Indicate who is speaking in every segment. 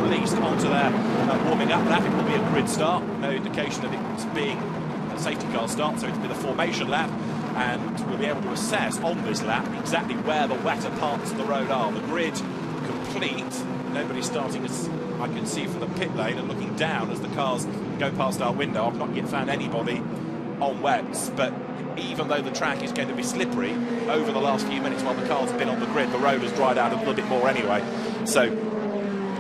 Speaker 1: released onto their warming up lap. It will be a grid start, no indication of it being a safety car start, so it'll be the formation lap, and we'll be able to assess on this lap exactly where the wetter parts of the road are. The grid complete, nobody starting as I can see from the pit lane, and looking down as the cars go past our window. I've not yet found anybody on wets, but even though the track is going to be slippery over the last few minutes while the cars have been on the grid, the road has dried out a little bit more anyway. So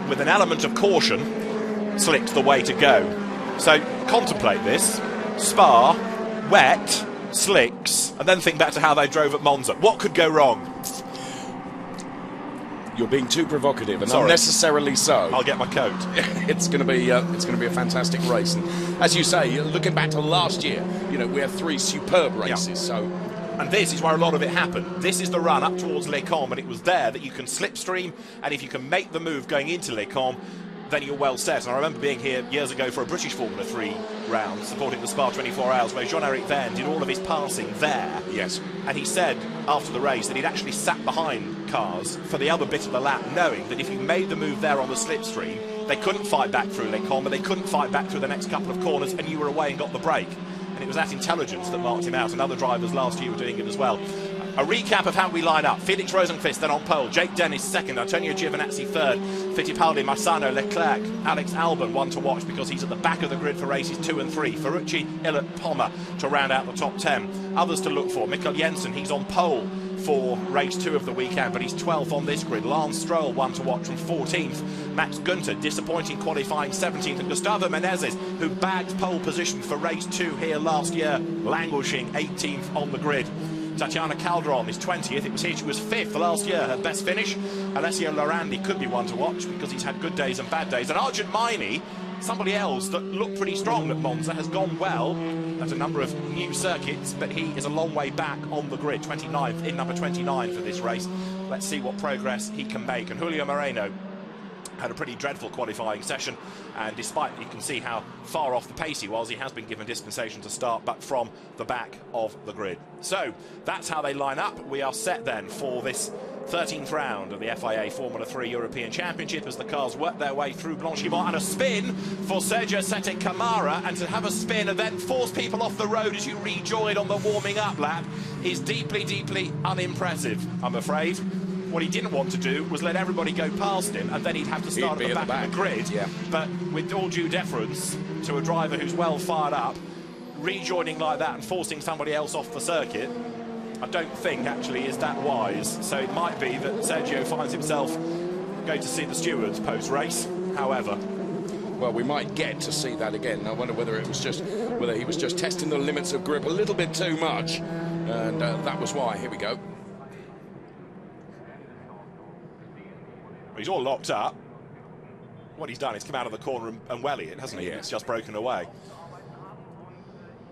Speaker 1: with an element of caution, slick's the way to go. So contemplate this: Spa, wet, slicks, and then think back to how they drove at Monza. What could go wrong?
Speaker 2: You're being too provocative, and
Speaker 1: Sorry.
Speaker 2: unnecessarily so.
Speaker 1: I'll get my coat.
Speaker 2: It's going to be a fantastic race, and as you say, looking back to last year, you know, we had 3 superb races.
Speaker 1: Yeah.
Speaker 2: So,
Speaker 1: and this is where a lot of it happened. This is the run up towards Les Combes, and it was there that you can slipstream, and if you can make the move going into Les Combes, then you're well set. And I remember being here years ago for a British Formula 3 round, supporting the Spa 24 Hours, where Jean-Éric Vergne did all of his passing there.
Speaker 2: yes.
Speaker 1: And he said after the race that he'd actually sat behind cars for the other bit of the lap, knowing that if you made the move there on the slipstream, they couldn't fight back through Les Combes, and they couldn't fight back through the next couple of corners, and you were away and got the break. And it was that intelligence that marked him out, and other drivers last year were doing it as well. A recap of how we line up: Felix Rosenqvist then on pole, Jake Dennis second, Antonio Giovinazzi third, Fittipaldi, Massano, Leclerc, Alex Albon one to watch because he's at the back of the grid for races 2 and 3, Ferrucci, Ilott, Pommer to round out the top 10. Others to look for: Mikkel Jensen, he's on pole for race 2 of the weekend, but he's 12th on this grid. Lance Stroll one to watch from 14th, Max Günther disappointing qualifying 17th, and Gustavo Menezes, who bagged pole position for race 2 here last year, languishing 18th on the grid. Tatiana Calderon is 20th. It was here she was 5th last year, her best finish. Alessio Lorandi could be one to watch because he's had good days and bad days. And Arjun Maini, somebody else that looked pretty strong at Monza, has gone well at a number of new circuits, but he is a long way back on the grid, 29th, in number 29 for this race. Let's see what progress he can make. And Julio Moreno had a pretty dreadful qualifying session, and despite you can see how far off the pace he was, he has been given dispensation to start, but from the back of the grid. So that's how they line up. We are set then for this 13th round of the FIA Formula 3 European Championship as the cars work their way through Blanchimont, and a spin for Sergio Sette Camara, and to have a spin and then force people off the road as you rejoin on the warming up lap is deeply, deeply unimpressive, I'm afraid. What he didn't want to do was let everybody go past him, and then he'd have to start at the back of the grid.
Speaker 2: Yeah.
Speaker 1: But with all due deference to a driver who's well fired up, rejoining like that and forcing somebody else off the circuit, I don't think actually is that wise. So it might be that Sergio finds himself going to see the stewards post-race. However,
Speaker 2: well, we might get to see that again. I wonder whether he was just testing the limits of grip a little bit too much, and that was why. Here we go.
Speaker 1: he's all locked up. What he's done is come out of the corner and welly it, hasn't he?
Speaker 2: Yeah.
Speaker 1: It's just broken away.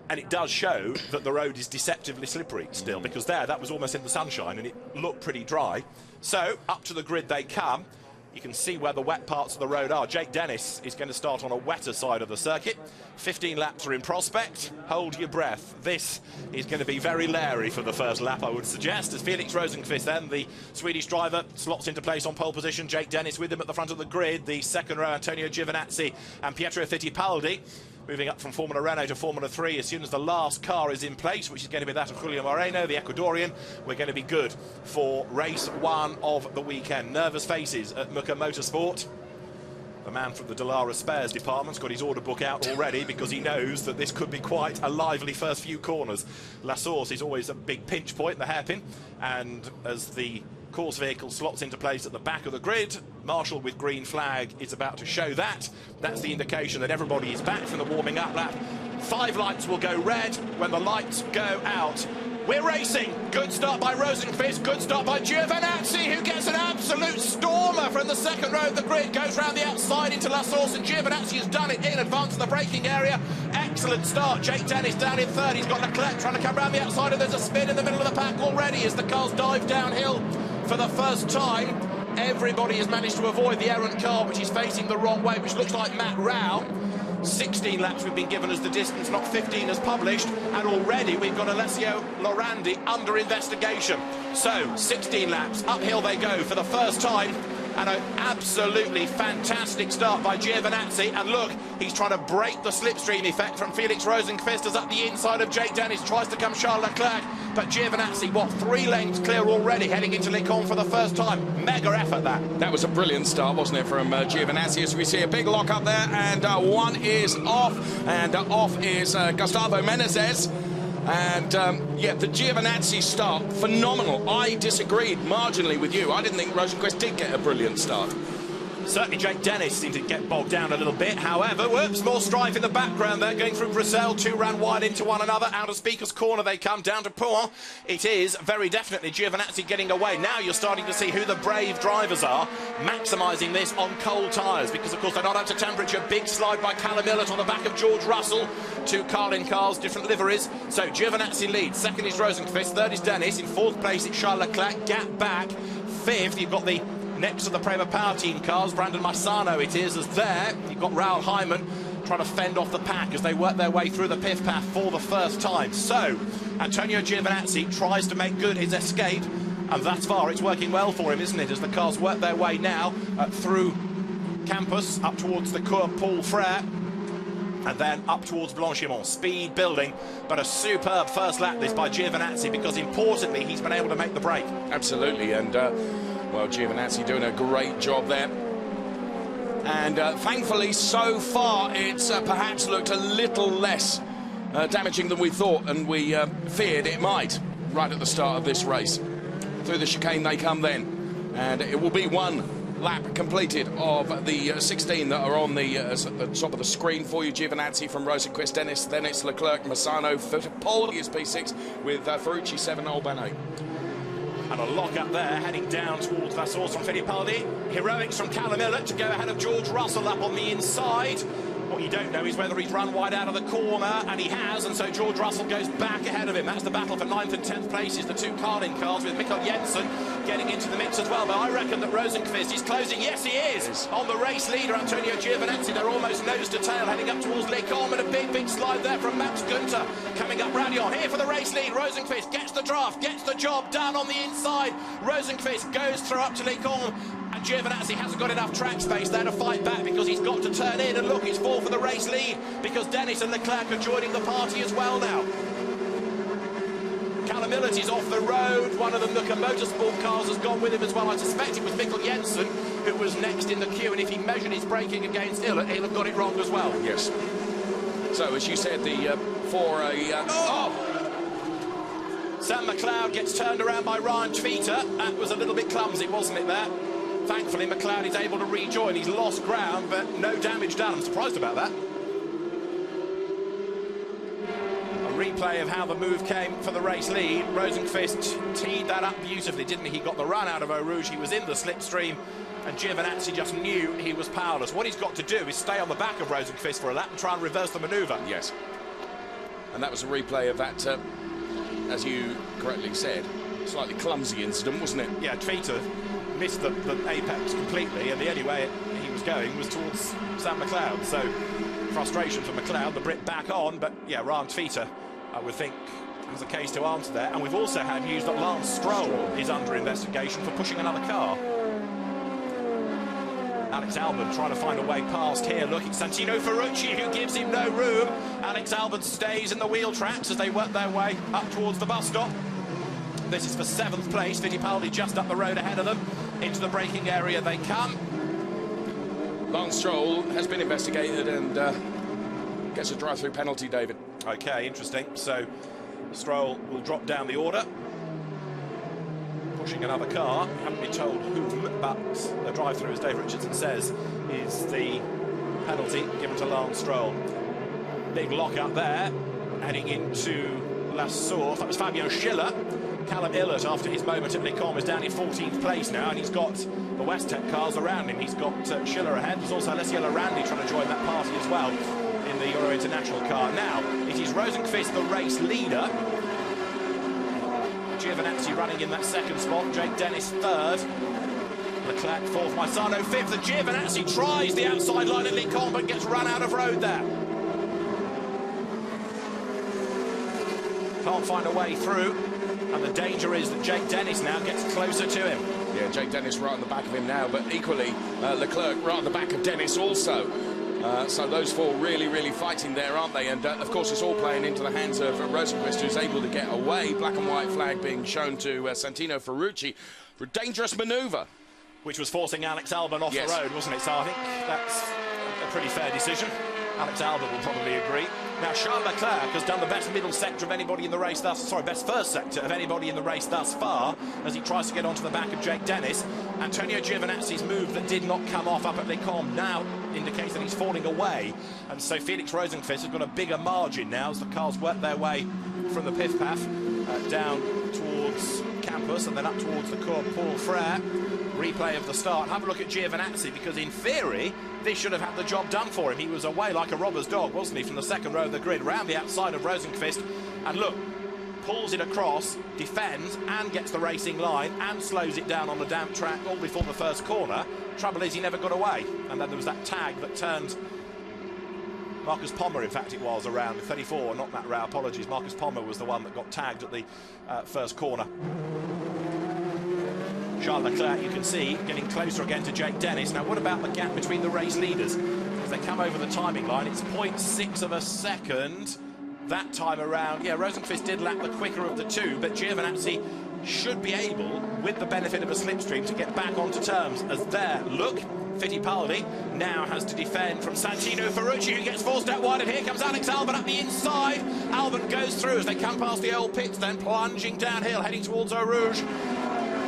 Speaker 1: And it does show that the road is deceptively slippery still, because that was almost in the sunshine and it looked pretty dry. So up to the grid they come. You can see where the wet parts of the road are. Jake Dennis is going to start on a wetter side of the circuit. 15 laps are in prospect. Hold your breath. This is going to be very leery for the first lap, I would suggest, as Felix Rosenqvist then, the Swedish driver, slots into place on pole position. Jake Dennis with him at the front of the grid. The second row, Antonio Giovinazzi and Pietro Fittipaldi. Moving up from Formula Renault to Formula 3 as soon as the last car is in place, which is going to be that of Julio Moreno, the Ecuadorian. We're going to be good for race one of the weekend. Nervous faces at Muka Motorsport. The man from the Dallara Spares department's got his order book out already because he knows that this could be quite a lively first few corners. La Source is always a big pinch point, the hairpin, and as the course vehicle slots into place at the back of the grid, Marshall with green flag is about to show that. That's the indication that everybody is back from the warming up lap. 5 lights will go red when the lights go out. We're racing. Good start by Rosenqvist. Good start by Giovinazzi, who gets an absolute stormer from the second row of the grid. Goes round the outside into La Source, and Giovinazzi has done it in advance of the braking area. Excellent start. Jake Dennis down in third. He's got Leclerc trying to come round the outside, and there's a spin in the middle of the pack already as the cars dive downhill for the first time. Everybody has managed to avoid the errant car, which is facing the wrong way, which looks like Matt Rao. 16 laps we've been given as the distance, not 15 as published, and already we've got Alessio Lorandi under investigation. So 16 laps, uphill they go for the first time And an absolutely fantastic start by Giovinazzi. And look, he's trying to break the slipstream effect from Felix Rosenqvist as up the inside of Jake Dennis tries to come Charles Leclerc. But Giovinazzi, what, 3 lanes clear already heading into Le Mans for the first time. Mega effort that.
Speaker 2: That was a brilliant start, wasn't it, from Giovinazzi, as we see a big lock up there, and one is off, and off is Gustavo Menezes. And yeah, the Giovinazzi start, phenomenal. I disagreed marginally with you. I didn't think Rosenqvist did get a brilliant start.
Speaker 1: Certainly Jake Dennis seemed to get bogged down a little bit. However, whoops, more strife in the background there, going through Brussels. 2 ran wide into one another. Out of Speaker's Corner they come, down to Pau. It is very definitely Giovinazzi getting away. Now you're starting to see who the brave drivers are, maximising this on cold tyres, because of course they're not up to temperature. Big slide by Callum Millett on the back of George Russell. 2 Carlin cars, different liveries. So Giovinazzi leads. Second is Rosenqvist. Third is Dennis. In 4th place it's Charles Leclerc. Gap back. 5th, you've got the next to the Prema Power Team cars, Brandon Marsano it is, as there. You've got Raoul Hyman trying to fend off the pack as they work their way through the pith path for the first time. So, Antonio Giovinazzi tries to make good his escape, and thus far it's working well for him, isn't it, as the cars work their way now through Campus, up towards the Cours Paul Frère, and then up towards Blanchimont. Speed building, but a superb first lap this by Giovinazzi, because importantly he's been able to make the break.
Speaker 2: Absolutely, and well, Giovinazzi doing a great job there. And thankfully, so far, it's perhaps looked a little less damaging than we thought and we feared it might right at the start of this race. Through the chicane they come then, and it will be 1 lap completed of the 16 that are on the top of the screen for you. Giovinazzi from Rosenqvist, Dennis, then it's Leclerc, Marsano, Paul is P6 with Ferrucci 7, Albon 8.
Speaker 1: And a lock up there, heading down towards Vasseurs from Fittipaldi. Heroics from Callum Millett to go ahead of George Russell up on the inside. What you don't know is whether he's run wide out of the corner, and he has, and so George Russell goes back ahead of him. That's the battle for 9th and 10th places, the 2 Carlin cars, with Mikkel Jensen getting into the mix as well. But I reckon that Rosenqvist is closing. Yes, he is. On the race leader, Antonio Giovinazzi. They're almost nose to tail, heading up towards Le Mans, and a big slide there from Max Günther. Coming up Radion, here for the race lead. Rosenqvist gets the draft, gets the job done on the inside. Rosenqvist goes through up to Le Mans. And Giovinazzi hasn't got enough track space there to fight back, because he's got to turn in. And look, it's 4 for the race lead, because Dennis and Leclerc are joining the party as well now. Callum Millett is off the road. One of the Nooker Motorsport cars has gone with him as well. I suspect it was Mikkel Jensen who was next in the queue, and if he measured his braking against Illett, he'll have got it wrong as well.
Speaker 2: Yes. So, as you said, the
Speaker 1: Sam McLeod gets turned around by Ryan Tweeter. That was a little bit clumsy, wasn't it, there? Thankfully, McLeod is able to rejoin. He's lost ground, but no damage done. I'm surprised about that. A replay of how the move came for the race lead. Rosenqvist teed that up beautifully, didn't he? He got the run out of Eau Rouge. He was in the slipstream, and Giovinazzi just knew he was powerless. What he's got to do is stay on the back of Rosenqvist for a lap and try and reverse the manoeuvre.
Speaker 2: Yes. And that was a replay of that, as you correctly said, slightly clumsy incident, wasn't it?
Speaker 1: Yeah, Tweeter missed the apex completely, and the only way he was going was towards Sam McLeod. So frustration for McLeod, the Brit back on, but yeah, Ryan Tweeter, I would think, has a case to answer there. And we've also had news that Lance Stroll is under investigation for pushing another car. Alex Albon trying to find a way past here. Look, it's Santino Ferrucci who gives him no room. Alex Albon stays in the wheel tracks as they work their way up towards the bus stop. This is for 7th place. Fittipaldi just up the road ahead of them. Into the braking area they come.
Speaker 2: Lance Stroll has been investigated and gets a drive-through penalty, David.
Speaker 1: Okay, interesting. So Stroll will drop down the order. Pushing another car. Haven't been told whom, but the drive-through, as Dave Richardson says, is the penalty given to Lance Stroll. Big lock up there, heading into La Source. That was Fabio Schiller. Callum Illett, after his moment at Le Mans, is down in 14th place now, and he's got the Westech cars around him. He's got Schiller ahead. There's also Alessio Lorandi trying to join that party as well in the Euro International car. Now, it is Rosenqvist, the race leader. Giovinazzi running in that 2nd spot. Jake Dennis 3rd. Leclerc 4th. Marsano 5th. And Giovinazzi tries the outside line at Le Mans, but gets run out of road there. Can't find a way through. And the danger is that Jake Dennis now gets closer to him.
Speaker 2: Yeah, Jake Dennis right on the back of him now, but equally Leclerc right on the back of Dennis also. So those four really fighting there, aren't they? And of course it's all playing into the hands of Rosenqvist, who's able to get away. Black and white flag being shown to Santino Ferrucci for a dangerous manoeuvre.
Speaker 1: Which was forcing Alex Albon off the road, wasn't it? So I think that's a pretty fair decision. Alex Albon will probably agree. Now, Charles Leclerc has done the best middle sector of anybody in the race best first sector of anybody in the race thus far, as he tries to get onto the back of Jake Dennis. Antonio Giovinazzi's move that did not come off up at Les Combes now indicates that he's falling away. And so Felix Rosenqvist has got a bigger margin now as the cars work their way from the Pif Paf down towards Campus and then up towards the Cours Paul Frere. Replay of the start. Have a look at Giovinazzi, because in theory this should have had the job done for him. He was away like a robber's dog, wasn't he, from the second row of the grid, round the outside of Rosenqvist, and look, pulls it across, defends and gets the racing line and slows it down on the damp track all before the first corner. Trouble is he never got away, and then there was that tag that turned Marcus Pommer, in fact it was, around 34, not Matt Rao, apologies. Marcus Pommer was the one that got tagged at the first corner. Charles Leclerc, you can see, getting closer again to Jake Dennis. Now, what about the gap between the race leaders? As they come over the timing line, it's 0.6 of a second that time around. Yeah, Rosenqvist did lap the quicker of the two, but Giovinazzi should be able, with the benefit of a slipstream, to get back onto terms. As there, look, Fittipaldi now has to defend from Santino Ferrucci, who gets forced out wide, and here comes Alex Albon up the inside. Albon goes through as they come past the old pits, then plunging downhill, heading towards Eau Rouge.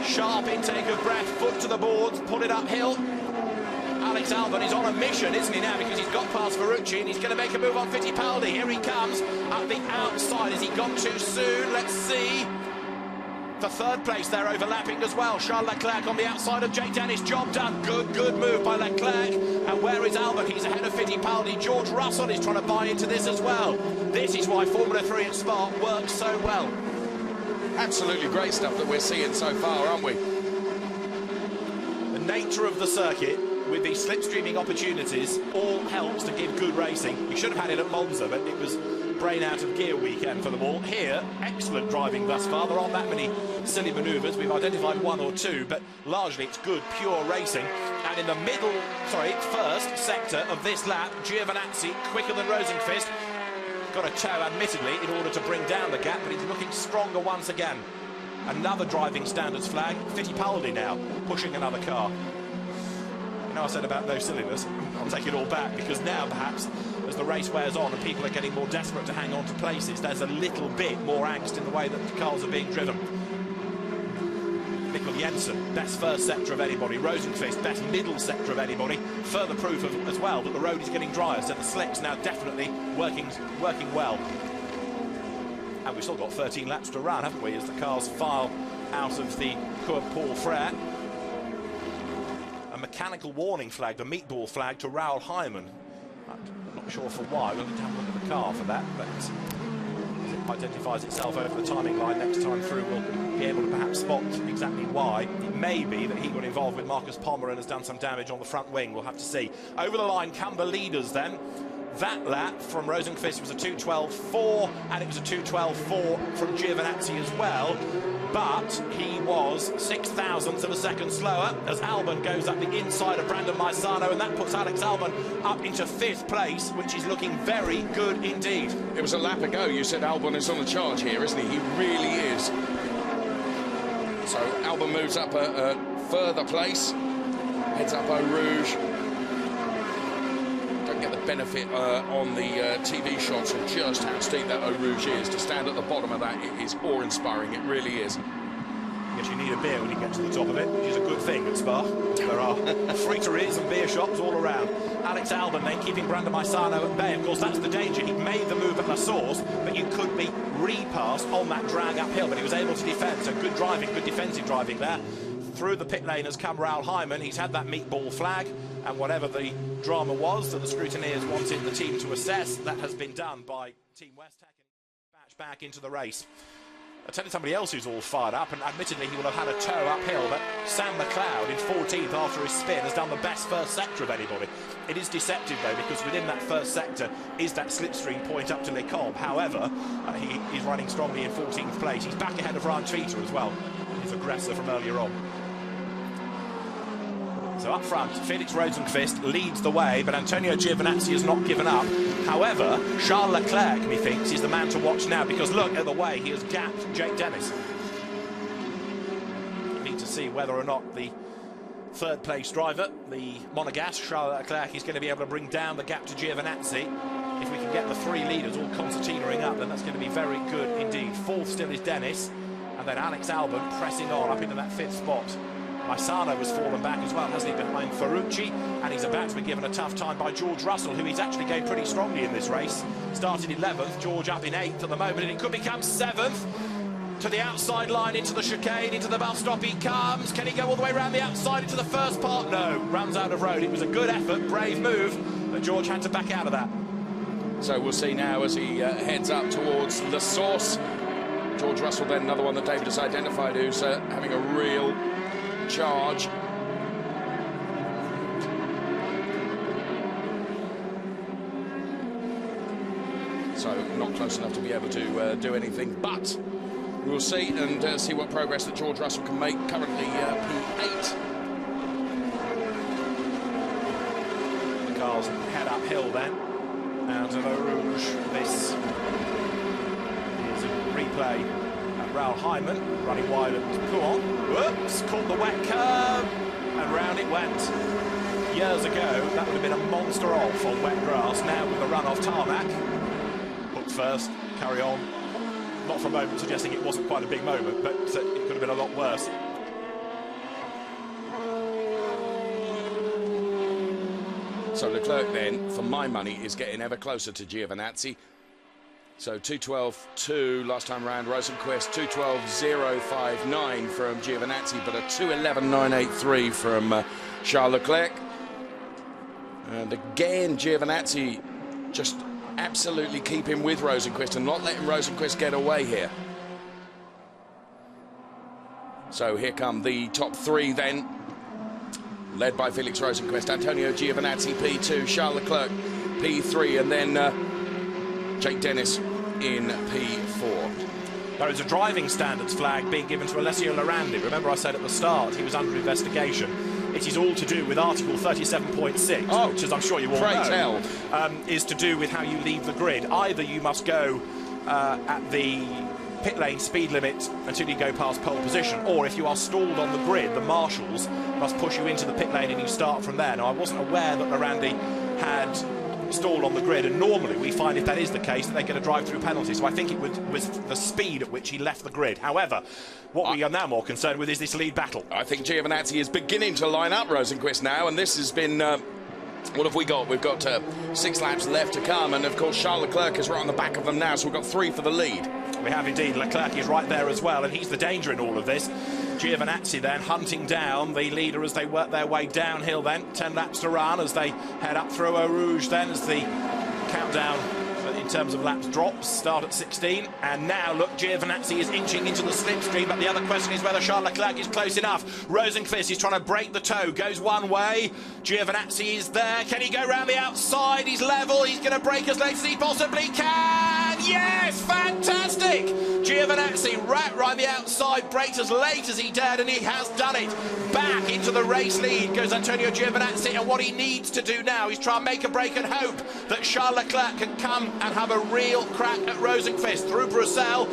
Speaker 1: Sharp intake of breath, foot to the boards, pull it uphill. Alex Albon is on a mission, isn't he now, because he's got past Ferrucci and he's going to make a move on Fittipaldi. Here he comes at the outside. Has he gone too soon? Let's see. The third place there overlapping as well. Charles Leclerc on the outside of Jake Dennis. Job done. Good move by Leclerc. And where is Albon? He's ahead of Fittipaldi. George Russell is trying to buy into this as well. This is why Formula 3 at Spa works so well.
Speaker 2: Absolutely great stuff that we're seeing so far, aren't we?
Speaker 1: The nature of the circuit with these slipstreaming opportunities all helps to give good racing. We should have had it at Monza, but it was brain out of gear weekend for them all. Here, excellent driving thus far. There aren't that many silly manoeuvres. We've identified one or two, but largely it's good, pure racing. And in the first sector of this lap, Giovinazzi, quicker than Rosenqvist, got a toe, admittedly, in order to bring down the gap, but he's looking stronger once again. Another driving standards flag. Fittipaldi now pushing another car. You know, I said about no silliness. I'll take it all back, because now perhaps as the race wears on and people are getting more desperate to hang on to places, there's a little bit more angst in the way that the cars are being driven. Mikkel Jensen, best first sector of anybody. Rosenqvist, best middle sector of anybody. Further proof as well that the road is getting drier, so the slick's now definitely working well. And we've still got 13 laps to run, haven't we, as the cars file out of the Cours Paul Frere. A mechanical warning flag, the meatball flag, to Raoul Hyman. I'm not sure for why. We'll need to have a look at the car for that, but as it identifies itself over the timing line next time through, we'll be able to perhaps spot exactly why. It may be that he got involved with Marcus Pommer and has done some damage on the front wing. We'll have to see. Over the line come the leaders then. That lap from Rosenqvist was a 2:12.4, and it was a 2:12.4 from Giovinazzi as well, but he was 0.06 of a second slower as Albon goes up the inside of Brandon Maisano, and that puts Alex Albon up into 5th place, which is looking very good indeed.
Speaker 2: It was a lap ago you said Albon is on the charge here, isn't he? He really is. So Albon moves up a further place, heads up Eau Rouge. Get the benefit on the TV shots of just how steep that Eau Rouge is. To stand at the bottom of that, it is awe-inspiring, it really is.
Speaker 1: I guess you need a beer when you get to the top of it, which is a good thing at Spa. There are friteries and beer shops all around. Alex Albon then keeping Brandon Maisano at bay. Of course, that's the danger. He made the move at La Source, but you could be repassed on that drag uphill, but he was able to defend. So good driving, good defensive driving there. Through the pit lane has come Raoul Hyman. He's had that meatball flag, and whatever the drama was that the scrutineers wanted the team to assess, that has been done by Team Westech, and batch back into the race. I'll tell you somebody else who's all fired up, and admittedly he will have had a toe uphill, but Sam McLeod in 14th after his spin has done the best first sector of anybody. It is deceptive though, because within that first sector is that slipstream point up to Les Combes. However, he's running strongly in 14th place. He's back ahead of Ryan Tweeter as well, his aggressor from earlier on. So up front, Felix Rosenqvist leads the way, but Antonio Giovinazzi has not given up. However, Charles Leclerc, methinks, is the man to watch now, because look at the way he has gapped Jake Dennis. We need to see whether or not the third place driver, the Monegasque, Charles Leclerc, is going to be able to bring down the gap to Giovinazzi. If we can get the three leaders all concertinaing up, then that's going to be very good indeed. Fourth still is Dennis, and then Alex Albon pressing on up into that fifth spot. Maisano has fallen back as well, hasn't he, behind Ferrucci, and he's about to be given a tough time by George Russell, who he's actually going pretty strongly in this race. Started 11th, George up in 8th at the moment, and it could become 7th. To the outside line, into the chicane, into the bus stop he comes. Can he go all the way around the outside into the first part? No, runs out of road. It was a good effort, brave move, but George had to back out of that.
Speaker 2: So we'll see now as he heads up towards the source. George Russell, then another one that David has identified, who's having a real charge. So not close enough to be able to do anything, but we'll see and see what progress that George Russell can make. Currently P8.
Speaker 1: The cars head uphill then. Out of Eau Rouge. This is a replay at Raoul Hyman, running wide at Pouon. Whoops, caught the wet curve, and round it went. Years ago, that would have been a monster off on wet grass. Now with the run off tarmac. Hook first, carry on. Not for a moment suggesting it wasn't quite a big moment, but it could have been a lot worse.
Speaker 2: So Leclerc then, for my money, is getting ever closer to Giovinazzi. So 2:12.2 last time round, Rosenqvist 2:12.059 from Giovinazzi, but a 2:11.983 from Charles Leclerc. And again, Giovinazzi just absolutely keeping with Rosenqvist and not letting Rosenqvist get away here. So here come the top three then, led by Felix Rosenqvist, Antonio Giovinazzi P2, Charles Leclerc P3, and then Jake Dennis in P4.
Speaker 1: There is a driving standards flag being given to Alessio Lorandi. Remember I said at the start he was under investigation. It is all to do with Article 37.6, which, as I'm sure you all know, is to do with how you leave the grid. Either you must go at the pit lane speed limit until you go past pole position, or if you are stalled on the grid, the marshals must push you into the pit lane and you start from there. Now, I wasn't aware that Lorandi had stalled on the grid, and normally we find if that is the case that they get a drive-through penalty, so I think it was the speed at which he left the grid. However, what we are now more concerned with is this lead battle.
Speaker 2: I think Giovinazzi is beginning to line up Rosenqvist now, and this has been what have we got? We've got 6 laps left to come, and of course Charles Leclerc is right on the back of them now, so we've got 3 for the lead.
Speaker 1: We have indeed. Leclerc is right there as well, and he's the danger in all of this. Giovinazzi then hunting down the leader as they work their way downhill then. 10 laps to run as they head up through Eau Rouge then, as the countdown in terms of laps drops, start at 16. And now, look, Giovinazzi is inching into the slipstream, but the other question is whether Charles Leclerc is close enough. Rosenqvist is trying to break the toe, goes one way. Giovinazzi is there. Can he go round the outside? He's level. He's going to break as late as he possibly can. Yes, fantastic. Giovinazzi right the outside, breaks as late as he dared, and he has done it. Back into the race lead goes Antonio Giovinazzi, and what he needs to do now is try and make a break and hope that Charles Leclerc can come and have a real crack at Rosenqvist. Through Bruxelles,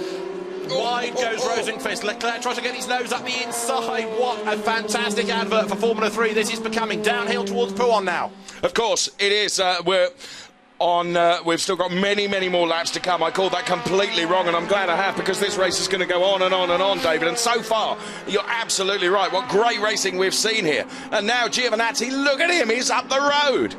Speaker 1: wide goes Rosenqvist. Leclerc tries to get his nose up the inside. What a fantastic advert for Formula 3 this is becoming. Downhill towards Pouon now.
Speaker 2: Of course, it is. We've still got many more laps to come. I called that completely wrong, and I'm glad I have, because this race is going to go on and on and on, David. And so far, you're absolutely right. What great racing we've seen here. And now Giovinazzi, look at him, he's up the road.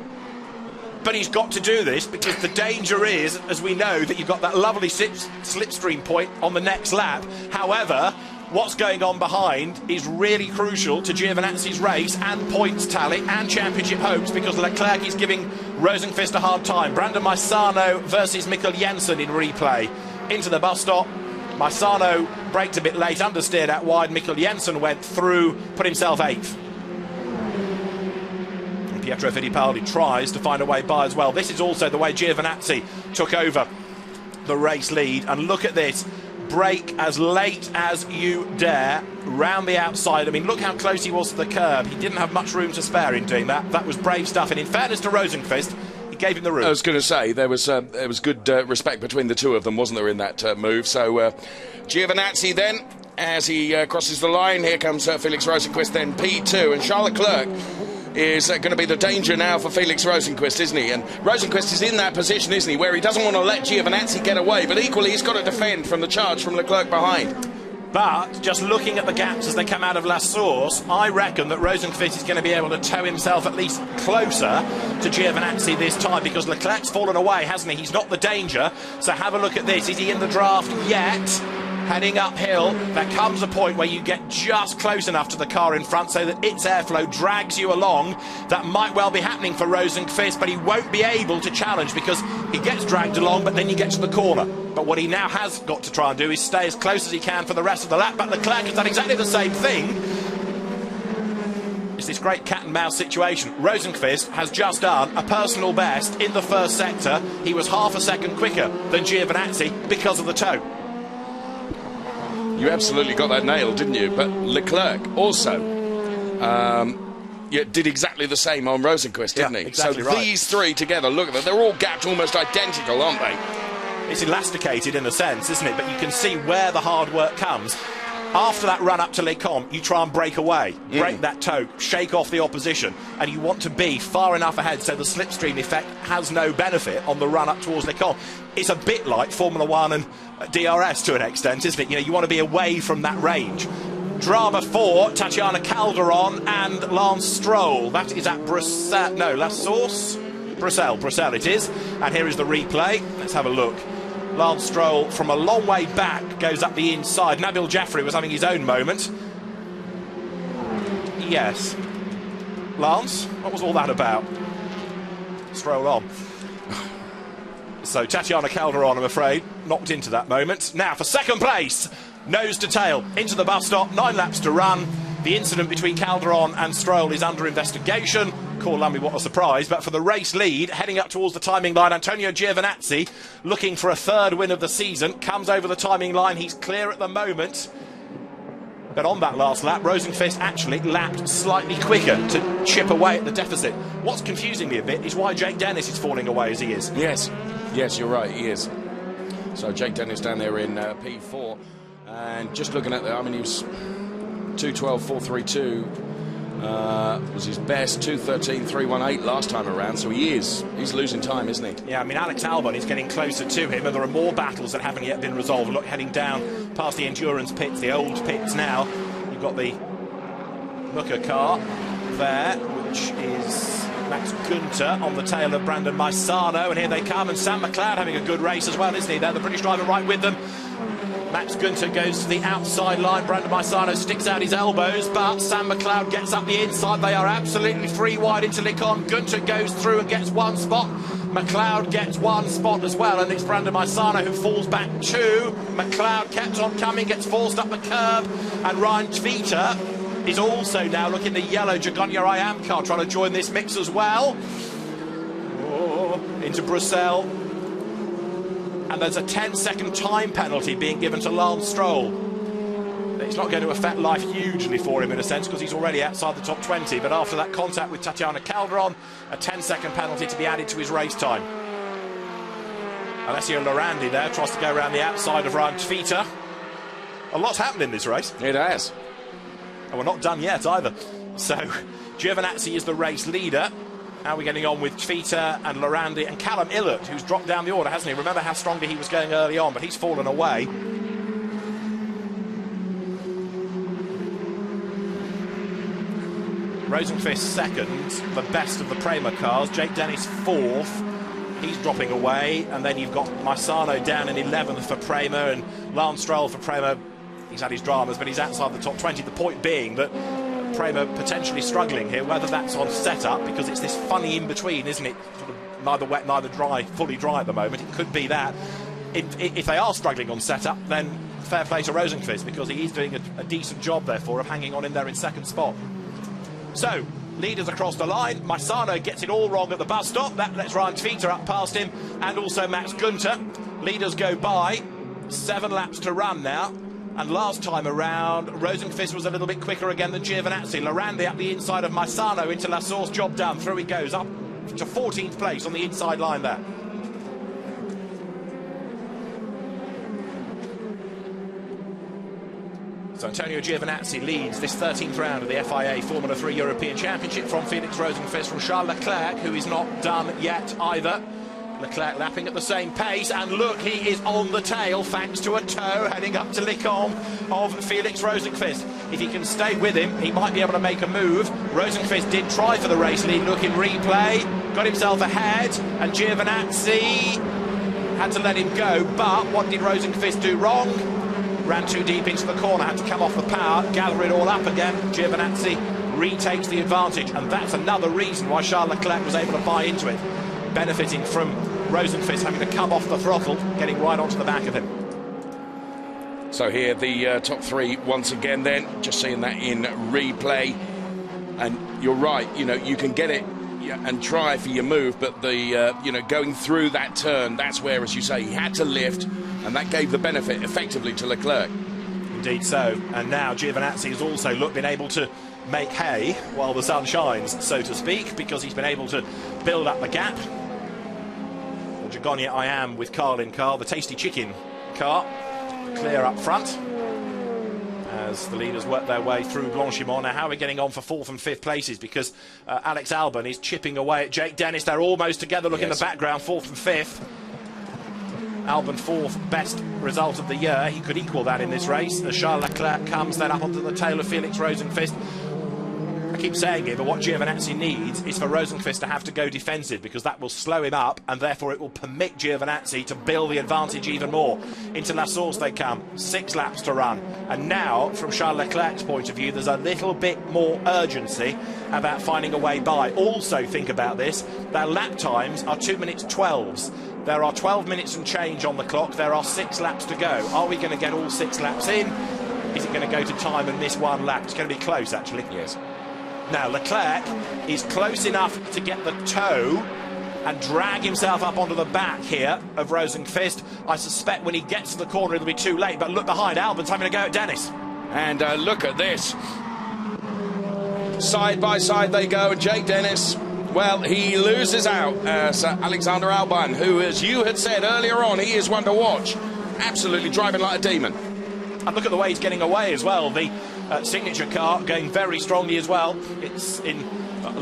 Speaker 1: But he's got to do this, because the danger is, as we know, that you've got that lovely slipstream point on the next lap. However, what's going on behind is really crucial to Giovinazzi's race and points tally and championship hopes, because Leclerc is giving Rosenqvist a hard time. Brandon Maisano versus Mikkel Jensen in replay. Into the bus stop. Maisano braked a bit late, understeered out wide. Mikkel Jensen went through, put himself 8th. Pietro Fittipaldi tries to find a way by as well. This is also the way Giovinazzi took over the race lead, and look at this. brake as late as you dare round the outside. I mean, look how close he was to the curb. He didn't have much room to spare in doing that. That was brave stuff, and in fairness to Rosenqvist, he gave him the room.
Speaker 2: I was going to say, there was good respect between the two of them, wasn't there, in that move? So Giovinazzi then, as he crosses the line, here comes Felix Rosenqvist, then P2, and Charles Leclerc is going to be the danger now for Felix Rosenqvist, isn't he? And Rosenqvist is in that position, isn't he, where he doesn't want to let Giovinazzi get away, but equally he's got to defend from the charge from Leclerc behind.
Speaker 1: But just looking at the gaps as they come out of La Source, I reckon that Rosenqvist is going to be able to tow himself at least closer to Giovinazzi this time, because Leclerc's fallen away, hasn't he? He's not the danger. So have a look at this. Is he in the draft yet? Heading uphill, there comes a point where you get just close enough to the car in front so that its airflow drags you along. That might well be happening for Rosenqvist, but he won't be able to challenge because he gets dragged along, but then you get to the corner. But what he now has got to try and do is stay as close as he can for the rest of the lap. But Leclerc has done exactly the same thing. It's this great cat and mouse situation. Rosenqvist has just done a personal best in the first sector. He was half a second quicker than Giovinazzi because of the tow.
Speaker 2: You absolutely got that nailed, didn't you? But Leclerc also did exactly the same on Rosenqvist, didn't he?
Speaker 1: Exactly
Speaker 2: so
Speaker 1: right.
Speaker 2: These three together, look at them, they're all gapped almost identical, aren't they?
Speaker 1: It's elasticated in a sense, isn't it? But you can see where the hard work comes. After that run up to Les Combes, you try and break away, break that toe, shake off the opposition, and you want to be far enough ahead so the slipstream effect has no benefit on the run up towards Les Combes. It's a bit like Formula 1 and DRS to an extent, isn't it? You know, you want to be away from that range. Drama for Tatiana Calderon and Lance Stroll. That is at Bruxelles. No, La Source? Bruxelles it is. And here is the replay. Let's have a look. Lance Stroll from a long way back goes up the inside. Nabil Jaffrey was having his own moment. Yes. Lance, what was all that about? Stroll on. So Tatiana Calderon, I'm afraid, knocked into that moment. Now for second place, nose to tail, into the bus stop, 9 laps to run. The incident between Calderon and Stroll is under investigation. Call Lumby, what a surprise. But for the race lead, heading up towards the timing line, Antonio Giovinazzi, looking for a third win of the season, comes over the timing line. He's clear at the moment. But on that last lap, Rosenqvist actually lapped slightly quicker to chip away at the deficit. What's confusing me a bit is why Jake Dennis is falling away as he is.
Speaker 2: Yes, you're right, he is. So Jake Dennis down there in P4. And just looking at I mean, he was 2:12.432 was his best, 2:13.318 last time around, so he's losing time, isn't he?
Speaker 1: Yeah, I mean, Alex Albon is getting closer to him, and there are more battles that haven't yet been resolved. Look, heading down past the endurance pits, the old pits now. You've got the Mucker car there, which is Max Günther on the tail of Brandon Maisano, and here they come, and Sam McLeod having a good race as well, isn't he? They're the British driver right with them. Max Günther goes to the outside line. Brandon Maisano sticks out his elbows, but Sam McLeod gets up the inside. They are absolutely free wide into Les Combes. Günther goes through and gets one spot. McLeod gets one spot as well, and it's Brandon Maisano who falls back two. McLeod kept on coming, gets forced up the curb, and Ryan Tvita is also now looking the yellow Jaguar I Am car, trying to join this mix as well. Into Bruxelles. And there's a 10-second time penalty being given to Lance Stroll. It's not going to affect life hugely for him in a sense because he's already outside the top 20, but after that contact with Tatiana Calderon, a 10-second penalty to be added to his race time. Alessio Lorandi there tries to go around the outside of Ryan Tvita. A lot's happened in this race.
Speaker 2: It has.
Speaker 1: And we're not done yet either. So Giovinazzi is the race leader. How are we getting on with Tvita and Lorandi and Callum Illett, who's dropped down the order, hasn't he? Remember how strongly he was going early on, but he's fallen away. Rosenqvist second, the best of the Prema cars. Jake Dennis fourth. He's dropping away. And then you've got Maisano down in 11th for Prema and Lance Stroll for Prema. He's had his dramas, but he's outside the top 20. The point being that Prema potentially struggling here, whether that's on setup, because it's this funny in-between, isn't it? Sort of neither wet, neither dry, fully dry at the moment. It could be that. If they are struggling on setup, then fair play to Rosenqvist, because he is doing a decent job, therefore, of hanging on in there in second spot. So, leaders across the line. Maisano gets it all wrong at the bus stop. That lets Ryan Tvita up past him, and also Max Günther. Leaders go by. 7 laps to run now. And last time around, Rosenqvist was a little bit quicker again than Giovinazzi. Lorandi up the inside of Massano into La Source, job done. Through he goes, up to 14th place on the inside line there. So Antonio Giovinazzi leads this 13th round of the FIA Formula 3 European Championship from Felix Rosenqvist, from Charles Leclerc, who is not done yet either. Leclerc lapping at the same pace, and look, he is on the tail thanks to a tow heading up to Lecombe of Felix Rosenqvist. If he can stay with him, he might be able to make a move. Rosenqvist did try for the race lead, look in replay, got himself ahead, and Giovinazzi had to let him go. But what did Rosenqvist do wrong? Ran too deep into the corner, had to come off the power, gather it all up again. Giovinazzi retakes the advantage, and that's another reason why Charles Leclerc was able to buy into it, benefiting from Rosenqvist having to come off the throttle, getting right onto the back of him.
Speaker 2: So here the top 3 once again then, just seeing that in replay. And you're right, you know, you can get it and try for your move, but the, you know, going through that turn, that's where, as you say, he had to lift, and that gave the benefit effectively to Leclerc.
Speaker 1: Indeed so, and now Giovinazzi has also been able to make hay while the sun shines, so to speak, because he's been able to build up the gap. The Jagonia I Am with Carlin car, the Tasty Chicken car, clear up front as the leaders work their way through Blanchimont. Now, how are we getting on for 4th and 5th places? Because Alex Albon is chipping away at Jake Dennis. They're almost together. Look, yes, in the background, 4th and 5th. Albon 4th, best result of the year. He could equal that in this race as Charles Leclerc comes then up onto the tail of Felix Rosenqvist. I keep saying it, but what Giovinazzi needs is for Rosenqvist to have to go defensive, because that will slow him up, and therefore it will permit Giovinazzi to build the advantage even more. Into La Source they come, 6 laps to run, and now from Charles Leclerc's point of view there's a little bit more urgency about finding a way by. Also think about this, their lap times are 2 minutes 12s. There are 12 minutes and change on the clock. There are 6 laps to go. Are we going to get all 6 laps in? Is it going to go to time and miss 1 lap? It's going to be close, actually.
Speaker 2: Yes.
Speaker 1: Now, Leclerc is close enough to get the toe and drag himself up onto the back here of Rosenqvist. I suspect when he gets to the corner it'll be too late, but look behind, Albon's having a go at Dennis.
Speaker 2: And look at this. Side by side they go, and Jake Dennis, well, he loses out. Sir Alexander Albon, who, as you had said earlier on, he is one to watch. Absolutely driving like a demon.
Speaker 1: And look at the way he's getting away as well. The signature car going very strongly as well. It's in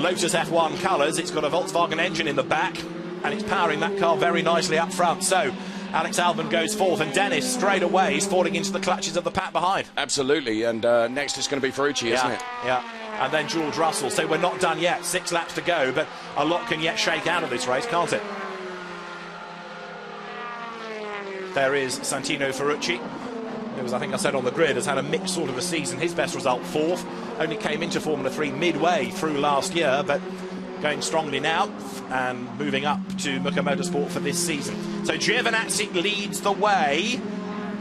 Speaker 1: Lotus F1 colours. It's got a Volkswagen engine in the back, and it's powering that car very nicely up front. So Alex Albon goes 4th, and Dennis straight away is falling into the clutches of the pack behind.
Speaker 2: Absolutely, and next is going to be Ferrucci, isn't it?
Speaker 1: Yeah, and then George Russell. So we're not done yet. 6 laps to go, but a lot can yet shake out of this race, can't it? There is Santino Ferrucci, who, as I think I said on the grid, has had a mixed sort of a season. His best result 4th, only came into Formula 3 midway through last year, but going strongly now and moving up to Muka Motorsport for this season. So Giovinazzi leads the way,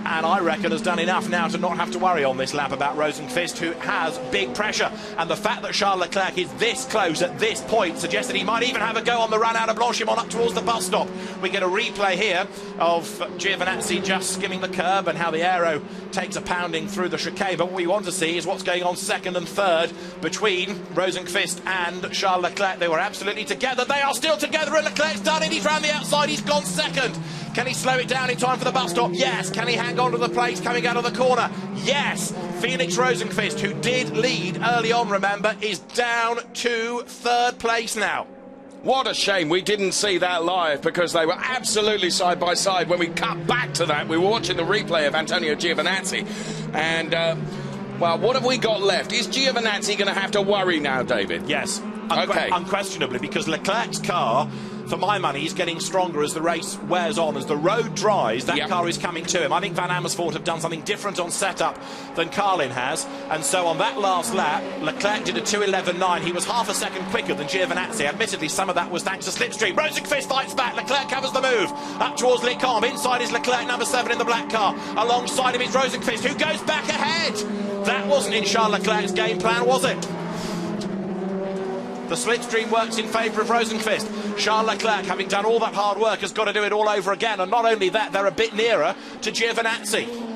Speaker 1: and I reckon has done enough now to not have to worry on this lap about Rosenqvist, who has big pressure. And the fact that Charles Leclerc is this close at this point suggests that he might even have a go on the run out of Blanchimont up towards the bus stop. We get a replay here of Giovinazzi just skimming the curb and how the aero takes a pounding through the chicane. But what we want to see is what's going on 2nd and 3rd between Rosenqvist and Charles Leclerc. They were absolutely together. They are still together, and Leclerc's done it. He's round the outside. He's gone 2nd. Can he slow it down in time for the bus stop? Yes. Can he hang on to the place coming out of the corner? Yes. Felix Rosenqvist, who did lead early on, remember, is down to 3rd place now.
Speaker 2: What a shame we didn't see that live, because they were absolutely side by side. When we cut back to that, we were watching the replay of Antonio Giovinazzi. And, well, what have we got left? Is Giovinazzi going to have to worry now, David?
Speaker 1: Yes.
Speaker 2: Okay.
Speaker 1: Unquestionably, because Leclerc's car, for my money, he's getting stronger as the race wears on. As the road dries, that car is coming to him. I think Van Amersfoort have done something different on setup than Carlin has. And so on that last lap, Leclerc did a 2:11.9. He was half a second quicker than Giovinazzi. Admittedly, some of that was thanks to slipstream. Rosenqvist fights back. Leclerc covers the move. Up towards Lecombe. Inside is Leclerc, number 7 in the black car. Alongside him is Rosenqvist, who goes back ahead. That wasn't in Charles Leclerc's game plan, was it? The slipstream works in favour of Rosenqvist. Charles Leclerc, having done all that hard work, has got to do it all over again. And not only that, they're a bit nearer to Giovinazzi.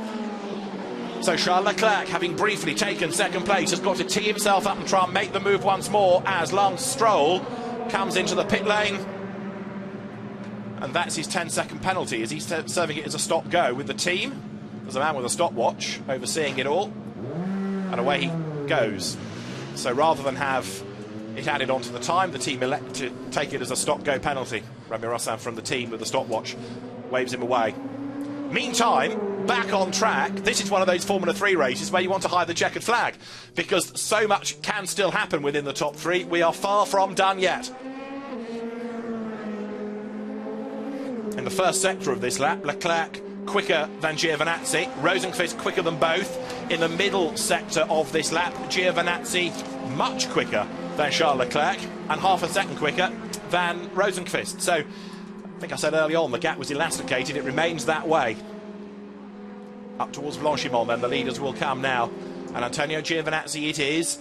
Speaker 1: So Charles Leclerc, having briefly taken second place, has got to tee himself up and try and make the move once more as Lance Stroll comes into the pit lane. And that's his 10-second penalty as he's serving it as a stop-go with the team. There's a man with a stopwatch overseeing it all. And away he goes. So rather than have it added onto the time, the team elect to take it as a stop-go penalty. Remy Rossin from the team with the stopwatch waves him away. Meantime, back on track, this is one of those Formula 3 races where you want to hide the checkered flag, because so much can still happen within the top three. We are far from done yet. In the first sector of this lap, Leclerc quicker than Giovinazzi, Rosenqvist quicker than both. In the middle sector of this lap, Giovinazzi much quicker than Charles Leclerc and half a second quicker than Rosenqvist. So I think I said early on the gap was elasticated. It remains that way. Up towards Blanchimont, then the leaders will come now. And Antonio Giovinazzi it is.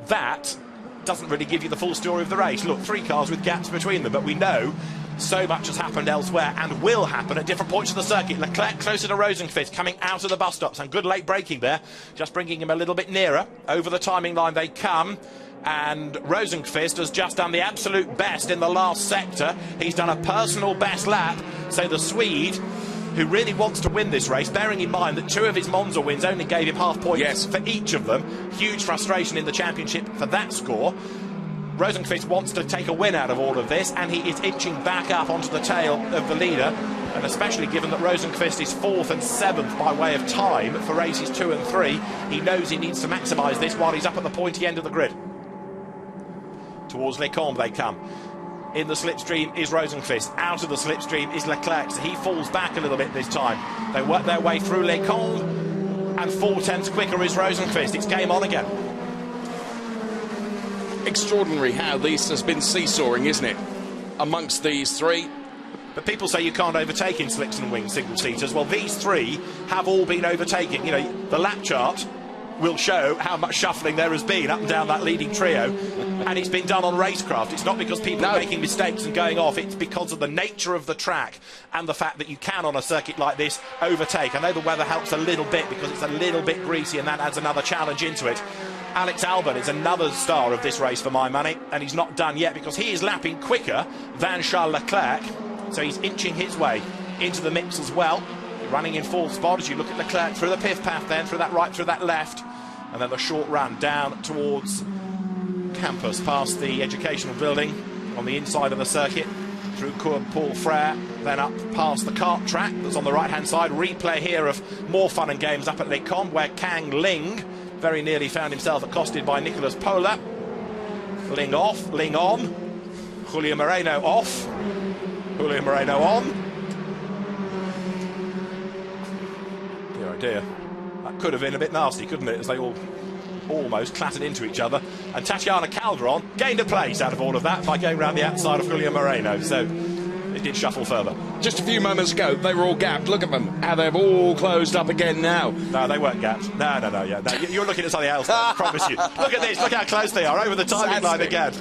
Speaker 1: That doesn't really give you the full story of the race. Look, 3 cars with gaps between them, but we know so much has happened elsewhere and will happen at different points of the circuit. Leclerc closer to Rosenqvist, coming out of the bus stops, and good late braking there, just bringing him a little bit nearer. Over the timing line they come, and Rosenqvist has just done the absolute best in the last sector. He's done a personal best lap, so the Swede, who really wants to win this race, bearing in mind that 2 of his Monza wins only gave him half points for each of them. Huge frustration in the championship for that score. Rosenqvist wants to take a win out of all of this, and he is inching back up onto the tail of the leader, and especially given that Rosenqvist is 4th and 7th by way of time for races 2 and 3, he knows he needs to maximise this while he's up at the pointy end of the grid. Towards Les Combes they come. In the slipstream is Rosenqvist. Out of the slipstream is Leclerc, so he falls back a little bit this time. They work their way through Les Combes, and 4/10 quicker is Rosenqvist. It's game on again.
Speaker 2: Extraordinary how this has been seesawing, isn't it, amongst these 3.
Speaker 1: But people say you can't overtake in slicks and wings single-seaters. Well, these 3 have all been overtaken. You know, the lap chart will show how much shuffling there has been up and down that leading trio, and it's been done on racecraft. It's not because people are making mistakes and going off, it's because of the nature of the track and the fact that you can, on a circuit like this, overtake. I know the weather helps a little bit because it's a little bit greasy, and that adds another challenge into it. Alex Albon is another star of this race for my money, and he's not done yet because he is lapping quicker than Charles Leclerc, so he's inching his way into the mix as well. Running in 4th spot as you look at Leclerc through the piff path, then through that right, through that left, and then the short run down towards campus, past the educational building on the inside of the circuit, through Cours Paul Frere, then up past the kart track that's on the right-hand side. Replay here of more fun and games up at Les Combes, where Kang Ling very nearly found himself accosted by Nicolas Pola. Ling off, Ling on, Julio Moreno off, Julio Moreno on. Dear oh dear, that could have been a bit nasty, couldn't it, as they all almost clattered into each other. And Tatiana Calderon gained a place out of all of that by going round the outside of Julio Moreno, so it did shuffle further.
Speaker 2: Just a few moments ago, they were all gapped. Look at them, how they've all closed up again now.
Speaker 1: No, they weren't gapped. No, you're looking at something else, I promise you. Look at this, look how close they are, over the timing line again.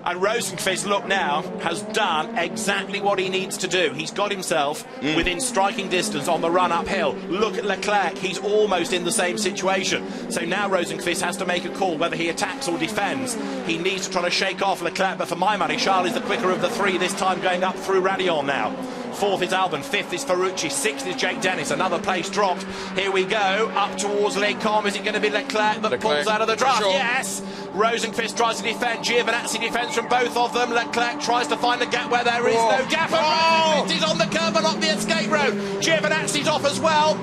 Speaker 1: And Rosenqvist, look now, has done exactly what he needs to do. He's got himself within striking distance on the run uphill. Look at Leclerc, he's almost in the same situation. So now Rosenqvist has to make a call whether he attacks or defends. He needs to try to shake off Leclerc, but for my money, Charles is the quicker of the 3 this time, going up through Raidillon now. 4th is Albon, 5th is Ferrucci, 6th is Jake Dennis, another place dropped. Here we go, up towards Les Combes. Is it going to be Leclerc that pulls out of the draft? Sure. Yes! Rosenqvist tries to defend, Giovinazzi defends from both of them. Leclerc tries to find a gap where there is no gap, and Rosenqvist is on the curb and up the escape road. Giovinazzi's off as well.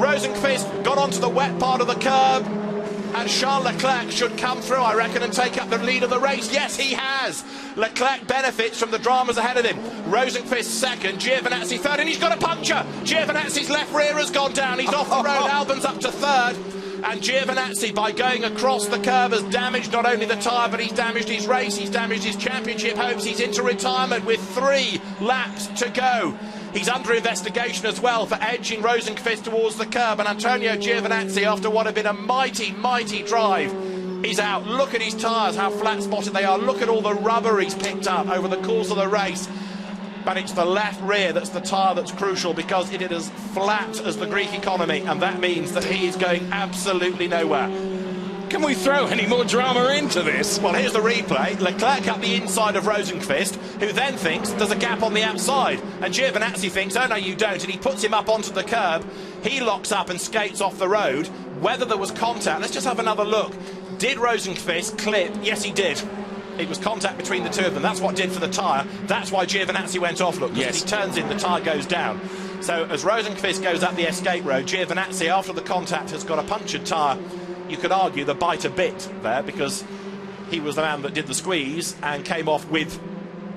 Speaker 1: Rosenqvist got onto the wet part of the curb, and Charles Leclerc should come through, I reckon, and take up the lead of the race. Yes, he has. Leclerc benefits from the dramas ahead of him. Rosenqvist 2nd, Giovinazzi 3rd, and he's got a puncture. Giovinazzi's left rear has gone down. He's off the road. Albon's up to 3rd. And Giovinazzi, by going across the curve, has damaged not only the tyre, but he's damaged his race, he's damaged his championship hopes. He's into retirement with 3 laps to go. He's under investigation as well for edging Rosenqvist towards the curb, and Antonio Giovinazzi, after what had been a mighty, mighty drive, He's out. Look at his tyres, how flat-spotted they are. Look at all the rubber he's picked up over the course of the race. But it's the left rear that's the tyre that's crucial, because it is as flat as the Greek economy, and that means that he is going absolutely nowhere.
Speaker 2: Can we throw any more drama into this?
Speaker 1: Well, here's the replay. Leclerc up the inside of Rosenqvist, who then thinks there's a gap on the outside. And Giovinazzi thinks, oh no, you don't. And he puts him up onto the curb. He locks up and skates off the road. Whether there was contact, let's just have another look. Did Rosenqvist clip? Yes, he did. It was contact between the two of them. That's what did for the tyre. That's why Giovinazzi went off, look. Yes. As he turns in, the tyre goes down. So as Rosenqvist goes up the escape road, Giovinazzi, after the contact, has got a punctured tyre. You could argue the bite a bit there, because he was the man that did the squeeze and came off with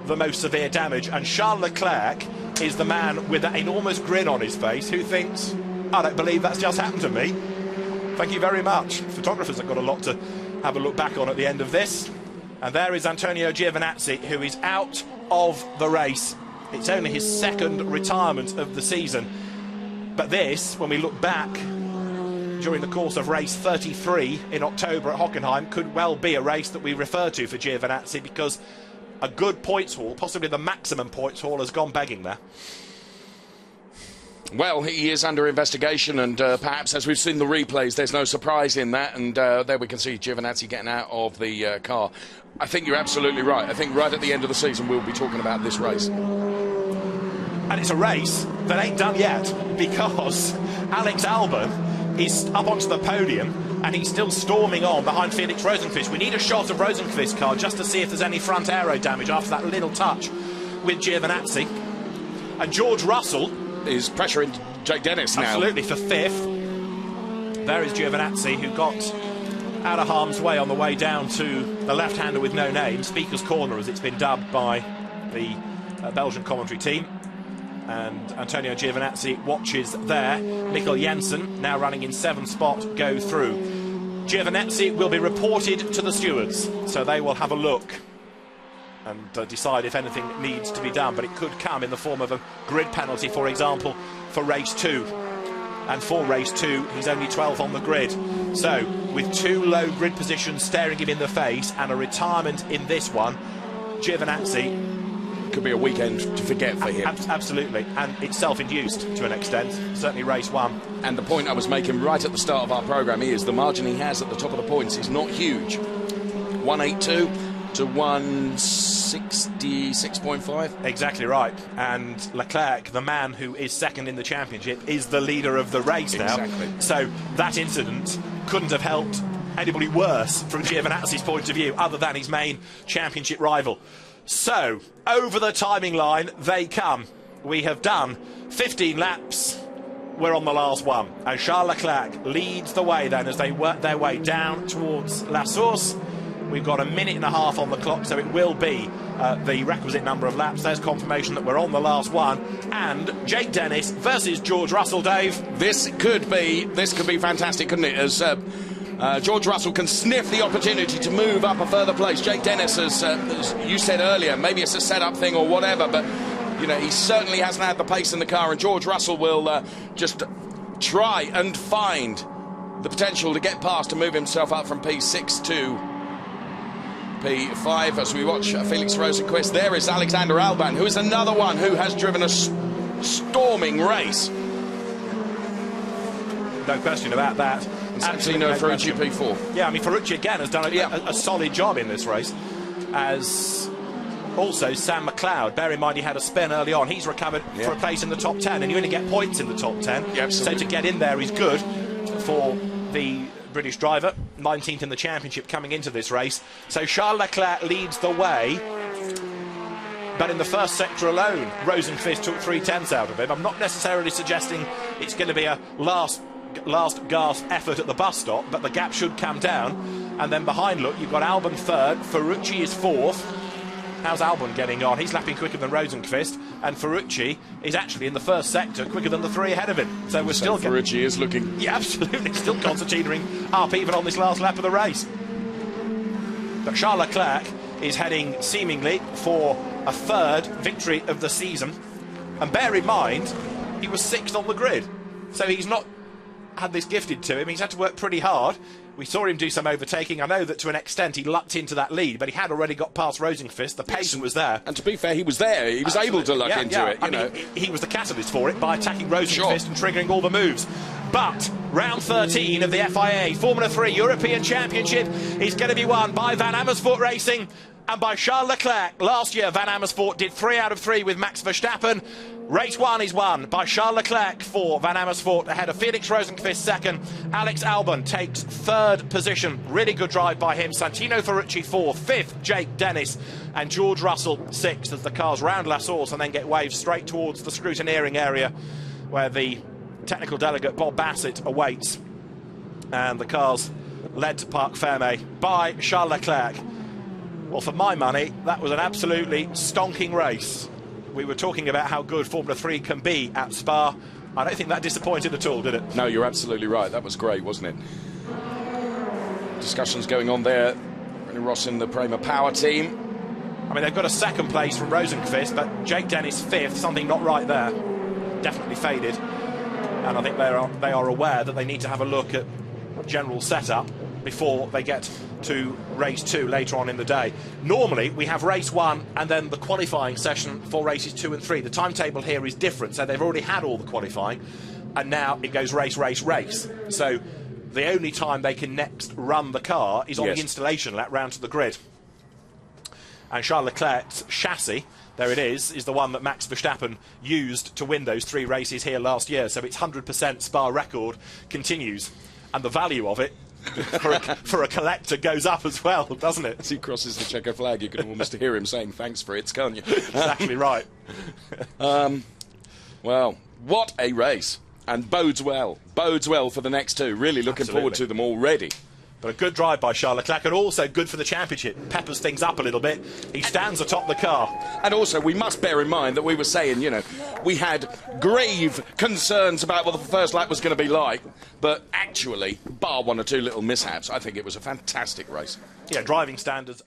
Speaker 1: the most severe damage. And Charles Leclerc is the man with that enormous grin on his face who thinks, I don't believe that's just happened to me. Thank you very much. Photographers have got a lot to have a look back on at the end of this. And there is Antonio Giovinazzi, who is out of the race. It's only his second retirement of the season. But this, when we look back during the course of race 33 in October at Hockenheim, could well be a race that we refer to for Giovinazzi, because a good points haul, possibly the maximum points haul, has gone begging there.
Speaker 2: Well, he is under investigation, and perhaps, as we've seen the replays, there's no surprise in that. And there we can see Giovinazzi getting out of the car. I think you're absolutely right. I think right at the end of the season we'll be talking about this race.
Speaker 1: And it's a race that ain't done yet, because Alex Albon is up onto the podium and he's still storming on behind Felix Rosenqvist. We need a shot of Rosenqvist's car just to see if there's any front aero damage after that little touch with Giovinazzi. And George Russell
Speaker 2: is pressuring Jake Dennis now.
Speaker 1: Absolutely, for fifth. There is Giovinazzi, who got out of harm's way on the way down to the left-hander with no name, Speaker's Corner as it's been dubbed by the Belgian commentary team. And Antonio Giovinazzi watches there. Mikkel Jensen, now running in 7th spot, go through. Giovinazzi will be reported to the stewards, so they will have a look and decide if anything needs to be done. But it could come in the form of a grid penalty, for example, for race 2. And for race 2, he's only 12th on the grid. So, with 2 low grid positions staring him in the face and a retirement in this one, Giovinazzi
Speaker 2: could be a weekend to forget for him.
Speaker 1: Absolutely, and it's self-induced to an extent, certainly race 1.
Speaker 2: And the point I was making right at the start of our programme is the margin he has at the top of the points is not huge. 182 to 166.5.
Speaker 1: Exactly right. And Leclerc, the man who is second in the championship, is the leader of the race now.
Speaker 2: Exactly.
Speaker 1: So that incident couldn't have helped anybody worse from Giovinazzi's point of view, other than his main championship rival. So, over the timing line they come. We have done 15 laps. We're on the last one. And Charles Leclerc leads the way then as they work their way down towards La Source. We've got a minute and a half on the clock, so it will be the requisite number of laps. There's confirmation that we're on the last one. And Jake Dennis versus George Russell, Dave.
Speaker 2: This could be fantastic, couldn't it? As George Russell can sniff the opportunity to move up a further place. Jake Dennis, as you said earlier, maybe it's a set-up thing or whatever, but you know, he certainly hasn't had the pace in the car, and George Russell will just try and find the potential to get past and move himself up from P6 to P5 as we watch Felix Rosenqvist. There is Alexander Albon, who is another one who has driven a storming race.
Speaker 1: No question about that.
Speaker 2: Santino Ferrucci P4.
Speaker 1: Yeah, I mean, Ferrucci again has done a solid job in this race, as also Sam McLeod. Bear in mind he had a spin early on. He's recovered for a place in the top 10, and you only get points in the top 10.
Speaker 2: Yeah,
Speaker 1: so to get in there is good for the British driver. 19th in the championship coming into this race. So Charles Leclerc leads the way, but in the first sector alone, Rosenqvist took 3/10 out of him. I'm not necessarily suggesting it's going to be a last gasp effort at the bus stop, but the gap should come down. And then behind, look, you've got Albon 3rd, Ferrucci is 4th. How's Albon getting on? He's lapping quicker than Rosenqvist, and Ferrucci is actually in the first sector quicker than the 3 ahead of him. So we're still
Speaker 2: Ferrucci is looking...
Speaker 1: Yeah, absolutely, still concertinaing up even on this last lap of the race. But Charles Leclerc is heading seemingly for a 3rd victory of the season. And bear in mind, he was 6th on the grid. So he's not had this gifted to him. He's had to work pretty hard. We saw him do some overtaking. I know that to an extent he lucked into that lead, but he had already got past Rosenqvist. The pace was there.
Speaker 2: And to be fair, he was there. He was able to luck into it.
Speaker 1: I mean, he was the catalyst for it by attacking Rosenqvist and triggering all the moves. But round 13 of the FIA Formula 3 European Championship is going to be won by Van Amersfoort Racing and by Charles Leclerc. Last year, Van Amersfoort did 3 out of 3 with Max Verstappen. Race 1 is won by Charles Leclerc for Van Amersfoort ahead of Felix Rosenqvist second. Alex Albon takes 3rd position. Really good drive by him. Santino Ferrucci 4th. 5th, Jake Dennis. And George Russell 6th as the cars round La Source and then get waved straight towards the scrutineering area where the technical delegate Bob Bassett awaits. And the cars led to Parc Fermé by Charles Leclerc. Well, for my money, that was an absolutely stonking race. We were talking about how good Formula 3 can be at Spa. I don't think that disappointed at all, did it?
Speaker 2: No, you're absolutely right. That was great, wasn't it? Discussions going on there. Rennie Ross in the Prema Power team.
Speaker 1: I mean, they've got a 2nd place from Rosenqvist, but Jake Dennis 5th, something not right there. Definitely faded. And I think they are aware that they need to have a look at general setup before they get to race 2 later on in the day. Normally we have race 1 and then the qualifying session for races 2 and 3. The timetable here is different, so they've already had all the qualifying and now it goes race, race, race. So the only time they can next run the car is on the installation lap round to the grid. And Charles Leclerc's chassis, there it is the one that Max Verstappen used to win those 3 races here last year. So its 100% Spa record continues, and the value of it for a collector goes up as well, doesn't it?
Speaker 2: As he crosses the checker flag, you can almost hear him saying thanks for it, can't you?
Speaker 1: Exactly right.
Speaker 2: Well, what a race, and bodes well for the next 2. Really looking forward to them already.
Speaker 1: But a good drive by Charles Leclerc, and also good for the championship. Peppers things up a little bit. He stands atop the car.
Speaker 2: And also, we must bear in mind that we were saying, you know, we had grave concerns about what the first lap was going to be like. But actually, bar 1 or 2 little mishaps, I think it was a fantastic race.
Speaker 1: Yeah, driving standards.